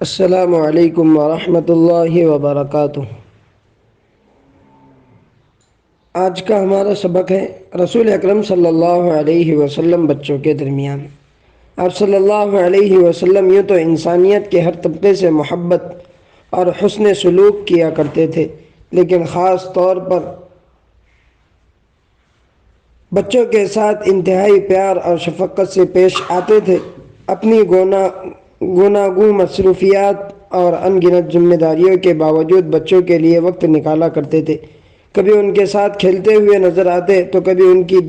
السلام علیکم ورحمۃ اللہ وبرکاتہ۔ آج کا ہمارا سبق ہے رسول اکرم صلی اللہ علیہ وسلم بچوں کے درمیان۔ آپ صلی اللہ علیہ وسلم یوں تو انسانیت کے ہر طبقے سے محبت اور حسن سلوک کیا کرتے تھے، لیکن خاص طور پر بچوں کے ساتھ انتہائی پیار اور شفقت سے پیش آتے تھے۔ اپنی گوناگوں مصروفیات اور ان گنت ذمہ داریوں کے باوجود بچوں کے لیے وقت نکالا کرتے تھے۔ کبھی ان کے ساتھ کھیلتے ہوئے نظر آتے تو کبھی ان کی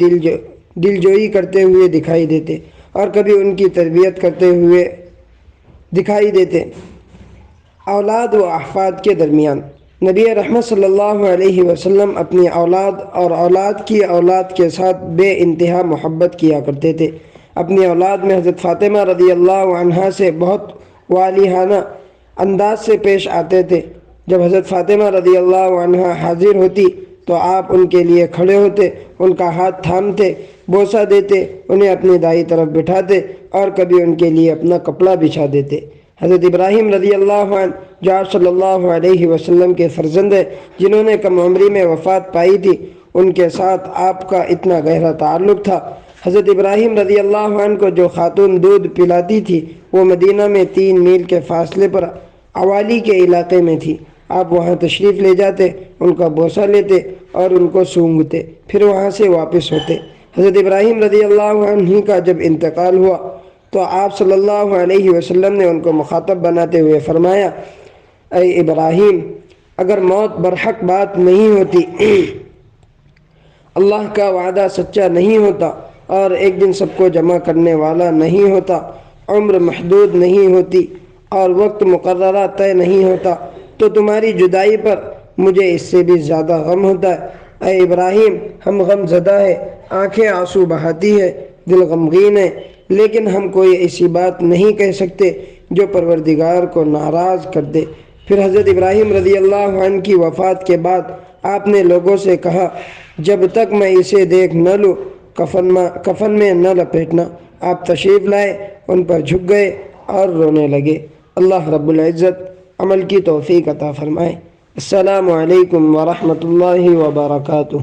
دلجوئی کرتے ہوئے دکھائی دیتے اور کبھی ان کی تربیت کرتے ہوئے دکھائی دیتے۔ اولاد و احفاد کے درمیان نبی رحمت صلی اللہ علیہ وسلم اپنی اولاد اور اولاد کی اولاد کے ساتھ بے انتہا محبت کیا کرتے تھے۔ اپنی اولاد میں حضرت فاطمہ رضی اللہ عنہا سے بہت والہانہ انداز سے پیش آتے تھے۔ جب حضرت فاطمہ رضی اللہ عنہا حاضر ہوتی تو آپ ان کے لیے کھڑے ہوتے، ان کا ہاتھ تھامتے، بوسہ دیتے، انہیں اپنی دائیں طرف بٹھاتے اور کبھی ان کے لیے اپنا کپڑا بچھا دیتے۔ حضرت ابراہیم رضی اللہ عنہ جو آپ صلی اللہ علیہ وسلم کے فرزند ہیں، جنہوں نے کم عمری میں وفات پائی تھی، ان کے ساتھ آپ کا اتنا گہرا تعلق تھا۔ حضرت ابراہیم رضی اللہ عنہ کو جو خاتون دودھ پلاتی تھی وہ مدینہ میں 3 میل کے فاصلے پر عوالی کے علاقے میں تھی۔ آپ وہاں تشریف لے جاتے، ان کا بوسہ لیتے اور ان کو سونگھتے، پھر وہاں سے واپس ہوتے۔ حضرت ابراہیم رضی اللہ عنہ کا جب انتقال ہوا تو آپ صلی اللہ علیہ وسلم نے ان کو مخاطب بناتے ہوئے فرمایا، اے ابراہیم، اگر موت برحق بات نہیں ہوتی، اللہ کا وعدہ سچا نہیں ہوتا اور ایک دن سب کو جمع کرنے والا نہیں ہوتا، عمر محدود نہیں ہوتی اور وقت مقررہ طے نہیں ہوتا، تو تمہاری جدائی پر مجھے اس سے بھی زیادہ غم ہوتا ہے۔ اے ابراہیم، ہم غم زدہ ہے، آنکھیں آنسو بہاتی ہے، دل غمگین ہے، لیکن ہم کوئی ایسی بات نہیں کہہ سکتے جو پروردگار کو ناراض کر دے۔ پھر حضرت ابراہیم رضی اللہ عنہ کی وفات کے بعد آپ نے لوگوں سے کہا، جب تک میں اسے دیکھ نہ لوں کفن میں نہ لپیٹنا۔ آپ تشریف لائے، ان پر جھک گئے اور رونے لگے۔ اللہ رب العزت عمل کی توفیق عطا فرمائے۔ السلام علیکم ورحمۃ اللہ وبرکاتہ۔